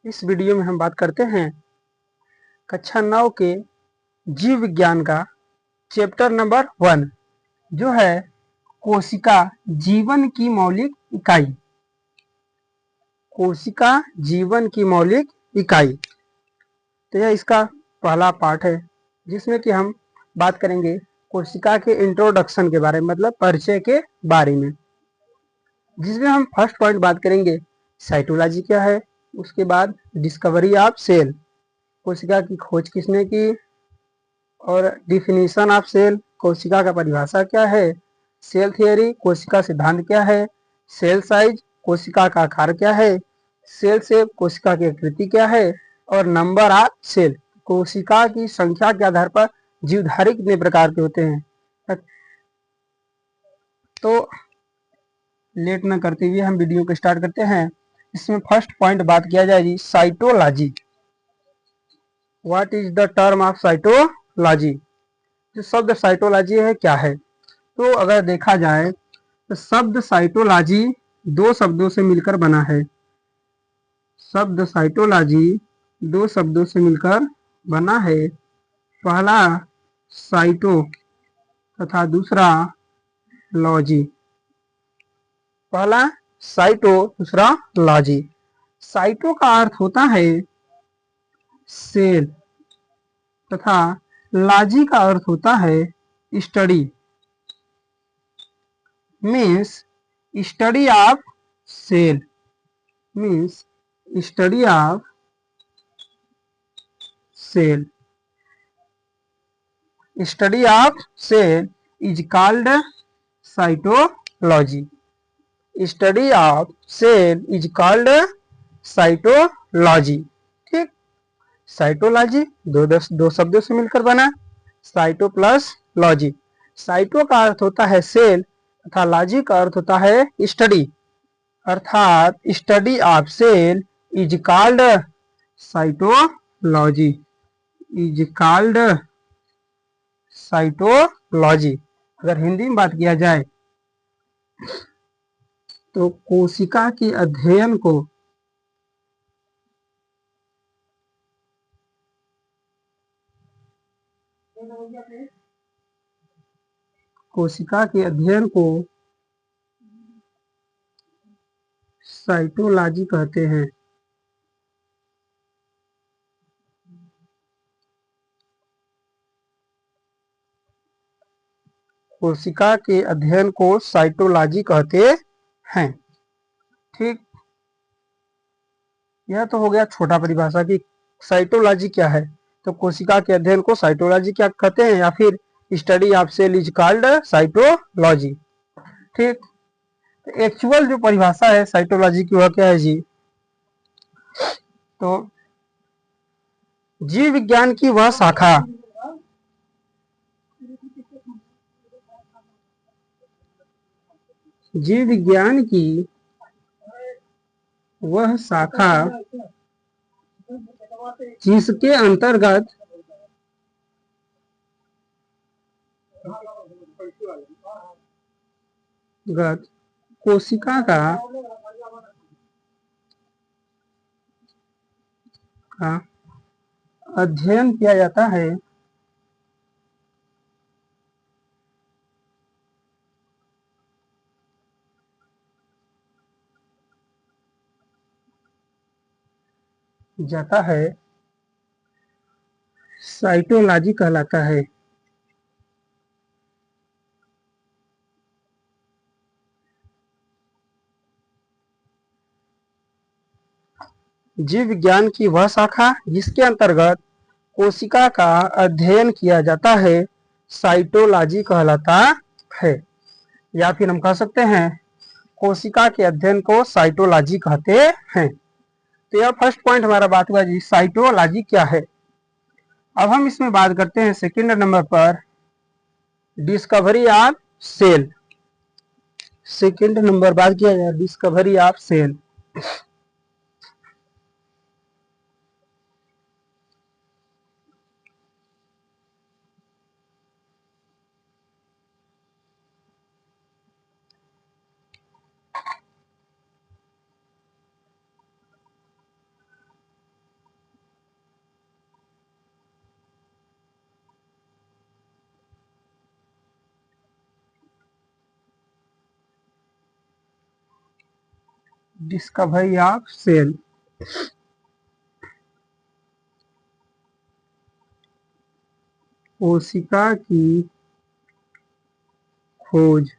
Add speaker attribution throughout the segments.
Speaker 1: इस वीडियो में हम बात करते हैं कक्षा 9 के जीव विज्ञान का चैप्टर नंबर 1 जो है कोशिका जीवन की मौलिक इकाई। कोशिका जीवन की मौलिक इकाई, तो यह इसका पहला पार्ट है जिसमें कि हम बात करेंगे कोशिका के इंट्रोडक्शन के बारे में, मतलब परिचय के बारे में, जिसमें हम फर्स्ट पॉइंट बात करेंगे साइटोलॉजी क्या है। उसके बाद डिस्कवरी ऑफ सेल, कोशिका की खोज किसने की, और डिफिनीशन ऑफ सेल, कोशिका का परिभाषा क्या है। सेल थियरी, कोशिका सिद्धांत क्या है। सेल साइज, कोशिका का आकार क्या है। सेल शेप, कोशिका की आकृति क्या है। और नंबर ऑफ सेल, कोशिका की संख्या के आधार पर जीवधारी कितने प्रकार के होते हैं। तो लेट न करते हुए हम वीडियो को स्टार्ट करते हैं। इसमें फर्स्ट पॉइंट बात किया जाएगी cytology. What is the term of cytology. जो शब्द साइटोलॉजी है क्या है, तो अगर देखा जाए तो शब्द साइटोलॉजी दो शब्दों से मिलकर बना है। शब्द साइटोलॉजी दो शब्दों से मिलकर बना है। पहला साइटो तथा दूसरा लॉजी। पहला साइटो, दूसरा लॉजी। साइटो का अर्थ होता है सेल तथा लॉजी का अर्थ होता है study, means study of cell, means study of cell. Study of cell is called cytology. Study of cell is called cytology. ठीक, साइटोलॉजी दो शब्दों से मिलकर बना, साइटो प्लस लॉजी। साइटो का अर्थ होता है सेल तथा लॉजी का अर्थ होता है स्टडी, अर्थात study of cell is called cytology, is called cytology. अगर हिंदी में बात किया जाए तो कोशिका के अध्ययन को साइटोलॉजी कहते हैं। कोशिका के अध्ययन को साइटोलॉजी कहते हैं। ठीक, यह तो हो गया छोटा परिभाषा की साइटोलॉजी क्या है। तो कोशिका के अध्ययन को साइटोलॉजी क्या कहते हैं, या फिर study of cell is called cytology. ठीक, एक्चुअल जो परिभाषा है साइटोलॉजी की वह क्या है जी, तो जीव विज्ञान की वह शाखा, जीव विज्ञान की वह शाखा जिसके अंतर्गत कोशिका का अध्ययन किया जाता है। साइटोलॉजी कहलाता है। जीव विज्ञान की वह शाखा जिसके अंतर्गत कोशिका का अध्ययन किया जाता है साइटोलॉजी कहलाता है, या फिर हम कह सकते हैं कोशिका के अध्ययन को साइटोलॉजी कहते हैं। तो यह फर्स्ट पॉइंट हमारा बात हुआ जी, साइटोलॉजी क्या है। अब हम इसमें बात करते हैं सेकंड नंबर पर discovery of cell. Second number बात किया जाए discovery of cell. Discovery of cell. कोशिका की खोज।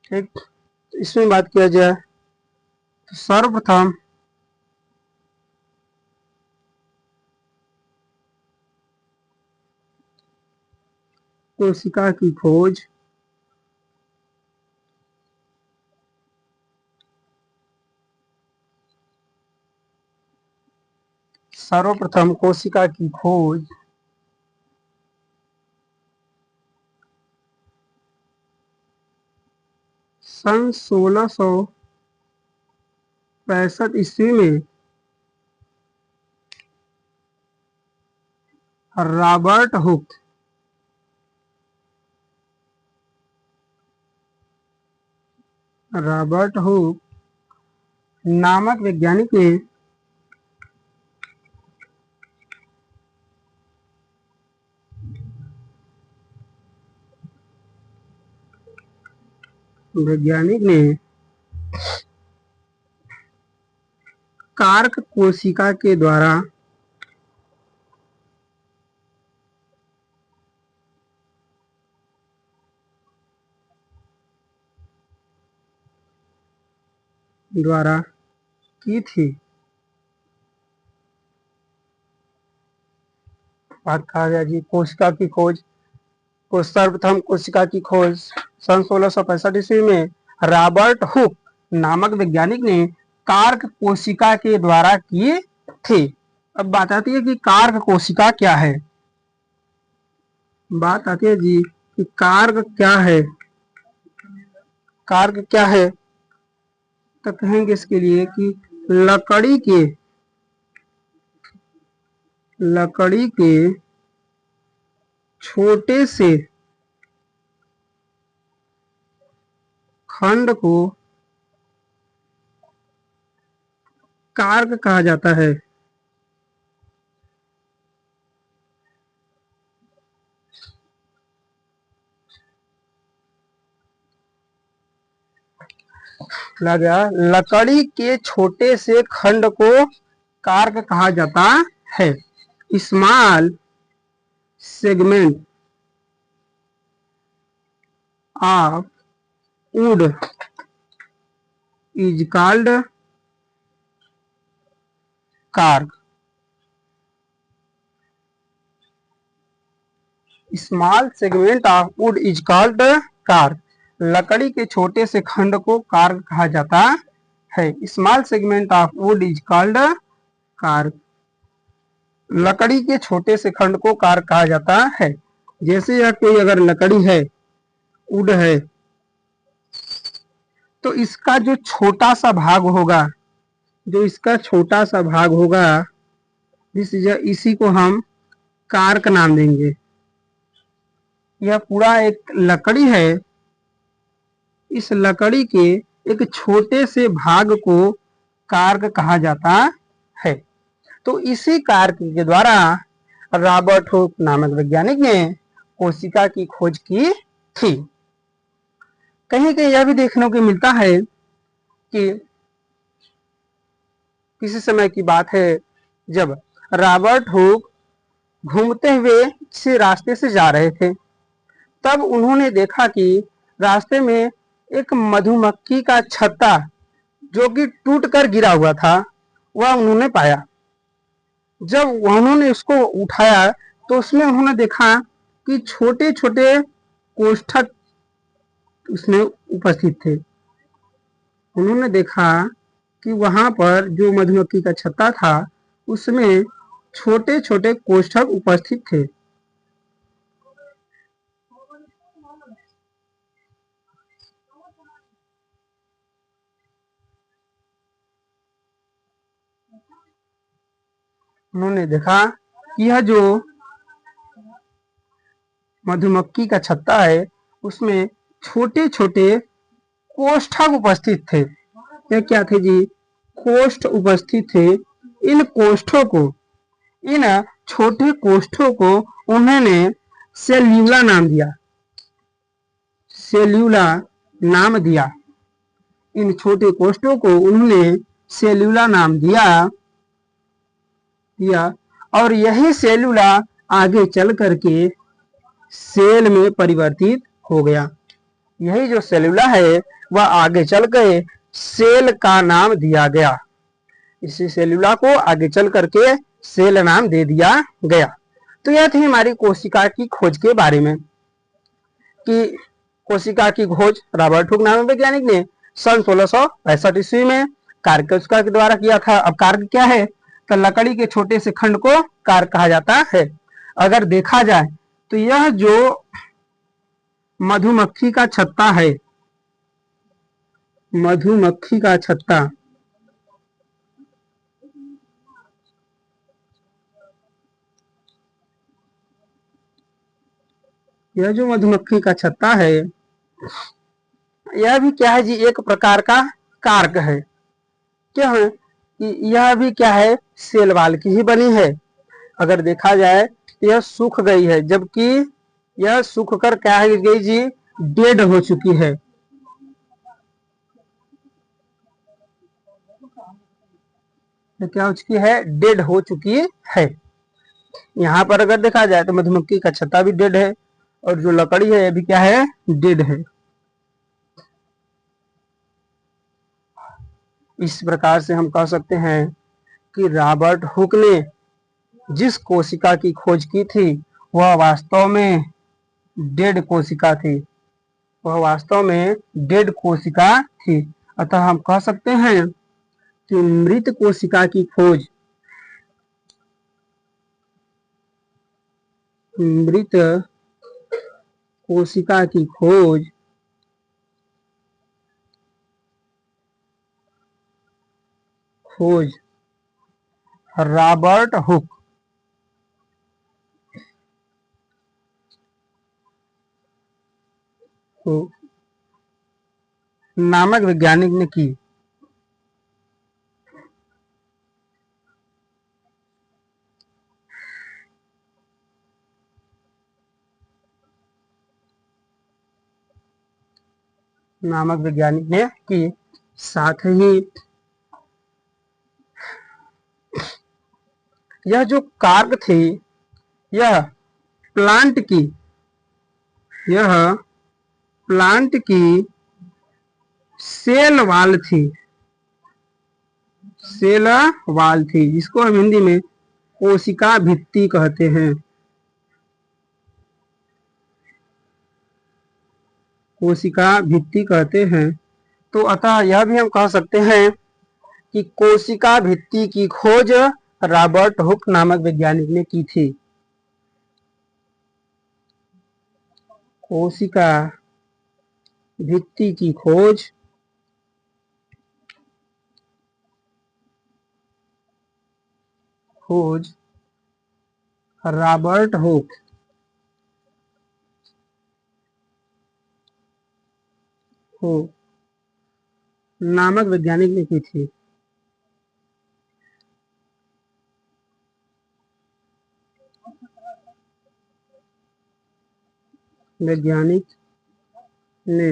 Speaker 1: ठीक, इसमें बात किया जाए तो सर्वप्रथम कोशिका की खोज सर्वप्रथम कोशिका की खोज सन 1665 ईस्वी में रॉबर्ट हुक नामक वैज्ञानिक ने कार्क कोशिका के द्वारा की थी। बात कहा गया जी कोशिका की खोज को सर्वप्रथम कोशिका की खोज सन 1665 ईस्वी में रॉबर्ट हुक नामक वैज्ञानिक ने कार्क कोशिका के द्वारा की थी। अब बात आती है कि कार्क कोशिका क्या है। बात आती है जी कि कार्क क्या है। कार्क क्या है तो कहेंगे इसके लिए कि लकड़ी के छोटे से खंड को कार्क कहा जाता है। लगा लकड़ी के छोटे से खंड को कार्क कहा जाता है। Small segment of would is called cork. Small segment of would is called cork. लकड़ी के छोटे से खंड को कार्क कहा जाता है। Small segment of would is called cork. लकड़ी के छोटे से खंड को कार्क कहा जाता है। जैसे यह कोई अगर लकड़ी है, वुड है, तो इसका जो छोटा सा भाग होगा, इसी को हम कार्क नाम देंगे। यह पूरा एक लकड़ी है, इस लकड़ी के एक छोटे से भाग को कार्क कहा जाता है। तो इसी कार्क के द्वारा रॉबर्ट हुक नामक वैज्ञानिक ने कोशिका की खोज की थी। कहीं कहीं यह भी देखने को मिलता है कि किसी समय की बात है जब रॉबर्ट हुक घूमते हुए किसी रास्ते से जा रहे थे, तब उन्होंने देखा कि रास्ते में एक मधुमक्खी का छत्ता जो कि टूटकर गिरा हुआ था, वह उन्होंने पाया। जब उन्होंने उसको उठाया तो उसमें उन्होंने देखा कि छोटे छोटे कोष्ठक उसमें उपस्थित थे। उन्होंने देखा कि वहां पर जो मधुमक्खी का छत्ता था उसमें छोटे छोटे कोष्ठक उपस्थित थे। उन्होंने देखा कि यह जो मधुमक्खी का छत्ता है उसमें छोटे छोटे कोष्ठक उपस्थित थे। यह क्या थे जी? कोष्ठ उपस्थित थे। इन छोटे कोष्ठों को उन्होंने सेल्यूला नाम दिया। सेल्यूला नाम दिया। इन छोटे कोष्ठों को उन्होंने सेल्यूला नाम दिया और यही सेल्यूला आगे चल करके सेल में परिवर्तित हो गया। यही जो सेल्यूला है वह आगे चल कर सेल का नाम दिया गया। इसी सेल्यूला को आगे चल करके सेल नाम दे दिया गया। तो यह थी हमारी कोशिका की खोज के बारे में कि कोशिका की खोज रॉबर्ट हुक नामक वैज्ञानिक ने सन 1665 ईस्वी में कार्क कोशिका के द्वारा किया था। अब कार्क क्या है? तो लकड़ी के छोटे से खंड को कार्क कहा जाता है। अगर देखा जाए तो यह जो मधुमक्खी का छत्ता है, मधुमक्खी का छत्ता, यह जो मधुमक्खी का छत्ता है यह भी क्या है जी? एक प्रकार का कार्क है। क्या है? यह भी क्या है? सेल वाल की ही बनी है। अगर देखा जाए तो यह सूख गई है, जबकि यह सूख कर क्या हो गई जी? डेड हो चुकी है। तो क्या हो चुकी है? डेड हो चुकी है। यहाँ पर अगर देखा जाए तो मधुमक्खी का छत्ता भी डेड है और जो लकड़ी है यह भी क्या है? डेड है। इस प्रकार से हम कह सकते हैं कि रॉबर्ट हुक ने जिस कोशिका की खोज की थी वह वास्तव में डेड कोशिका थी। वह वास्तव में डेड कोशिका थी। अतः हम कह सकते हैं कि मृत कोशिका की खोज, मृत कोशिका की खोज रॉबर्ट हुक नामक वैज्ञानिक ने की। नामक वैज्ञानिक ने की। साथ ही यह जो कार्क थी यह प्लांट की, यह प्लांट की सेल वाल थी, सेल वाल थी, जिसको हम हिंदी में कोशिका भित्ति कहते हैं। कोशिका भित्ति कहते हैं। तो अतः यह भी हम कह सकते हैं कि कोशिका भित्ति की खोज रॉबर्ट हुक नामक वैज्ञानिक ने की थी। कोशिका भित्ति की खोज रॉबर्ट हुक नामक वैज्ञानिक ने की थी। वैज्ञानिक ने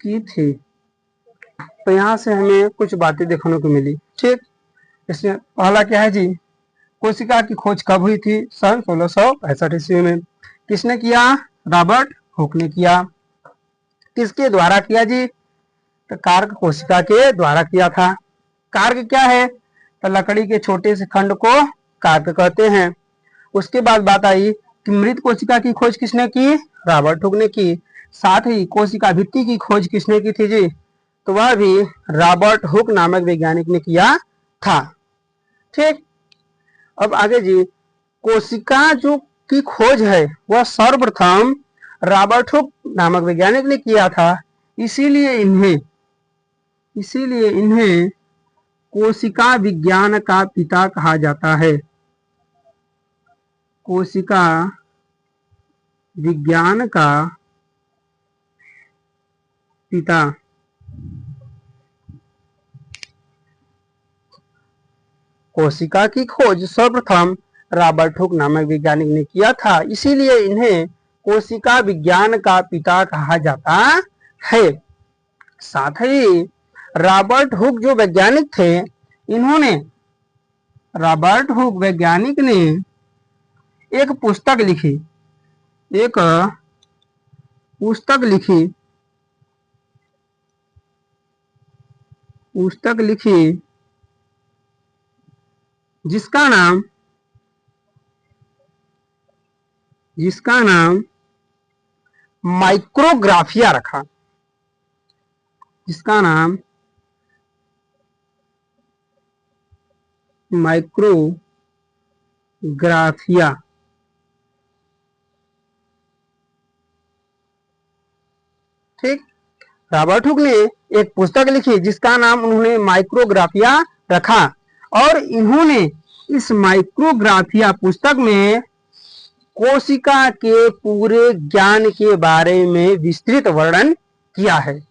Speaker 1: की थी। तो यहाँ से हमें कुछ बातें देखने को मिली। ठीक, इसमें पहला क्या है जी? कोशिका की खोज कब हुई थी? सन 1665 ईस्वी में। किसने किया? रॉबर्ट हुक ने किया। किसके द्वारा किया जी? तो कार्क कोशिका के द्वारा किया था। कार्क क्या है? तो लकड़ी के छोटे से खंड को कार्क कहते हैं। उसके बाद बात आई कि मृत कोशिका की खोज किसने की? रॉबर्ट हुक ने की। साथ ही कोशिका भित्ति की खोज किसने की थी जी? तो वह भी रॉबर्ट हुक नामक वैज्ञानिक ने किया था। ठीक, अब आगे जी, कोशिका जो की खोज है वह सर्वप्रथम रॉबर्ट हुक नामक वैज्ञानिक ने किया था। इसीलिए इन्हें कोशिका विज्ञान का पिता कहा जाता है। कोशिका विज्ञान का पिता। कोशिका की खोज सर्वप्रथम रॉबर्ट हुक नामक वैज्ञानिक ने किया था, इसीलिए इन्हें कोशिका विज्ञान का पिता कहा जाता है। साथ ही रॉबर्ट हुक जो वैज्ञानिक थे, इन्होंने रॉबर्ट हुक वैज्ञानिक ने एक पुस्तक लिखी, एक पुस्तक लिखी जिसका नाम माइक्रोग्राफिया रखा, जिसका नाम माइक्रोग्राफिया। ठीक, रॉबर्ट हुक ने एक पुस्तक लिखी जिसका नाम उन्होंने माइक्रोग्राफिया रखा, और इन्होंने इस माइक्रोग्राफिया पुस्तक में कोशिका के पूरे ज्ञान के बारे में विस्तृत वर्णन किया है।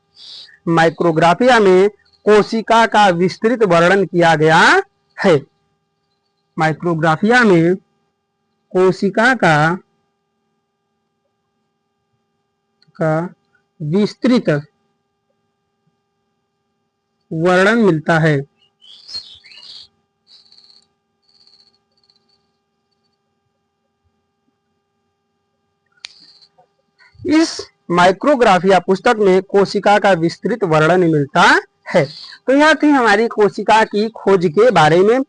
Speaker 1: माइक्रोग्राफिया में कोशिका का विस्तृत वर्णन किया गया है। माइक्रोग्राफिया में कोशिका का विस्तृत वर्णन मिलता है। इस माइक्रोग्राफिया पुस्तक में कोशिका का विस्तृत वर्णन मिलता है। तो यह थी हमारी कोशिका की खोज के बारे में,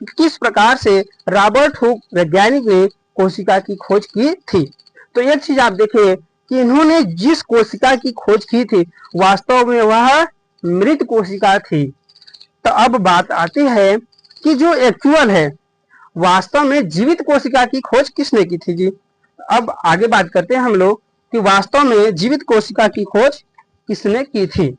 Speaker 1: किस प्रकार से रॉबर्ट हुक वैज्ञानिक ने कोशिका की खोज की थी। तो एक चीज आप देखिए कि इन्होंने जिस कोशिका की खोज की थी, वास्तव में वह मृत कोशिका थी। तो अब बात आती है कि जो एक्चुअल है, वास्तव में जीवित कोशिका की खोज किसने की थी जी। अब आगे बात करते हैं हम लोग कि वास्तव में जीवित कोशिका की खोज किसने की थी।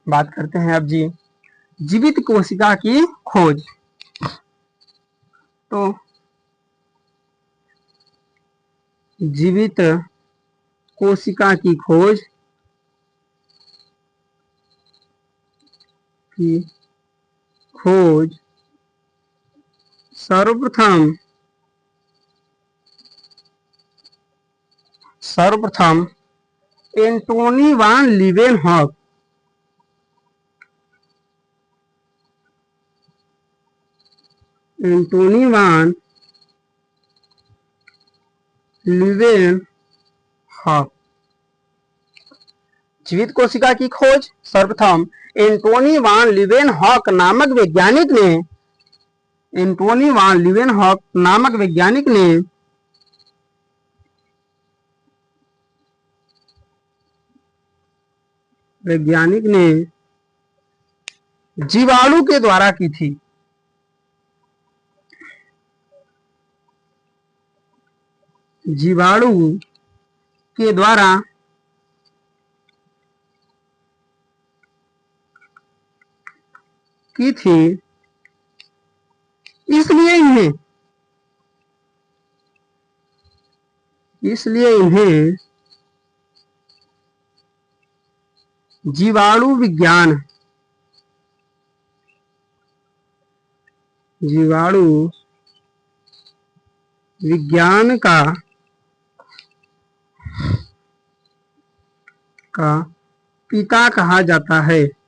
Speaker 1: बात करते हैं अब जी जीवित कोशिका की खोज। तो जीवित कोशिका की खोज सर्वप्रथम एंटोनी वान लीवेनहॉक जीवित कोशिका की खोज सर्वप्रथम एंटोनी वान लीवेनहॉक नामक वैज्ञानिक ने जीवाणु के द्वारा की थी। जीवाणु के द्वारा की थी, इसलिए इन्हें जीवाणु विज्ञान का पिता कहा जाता है।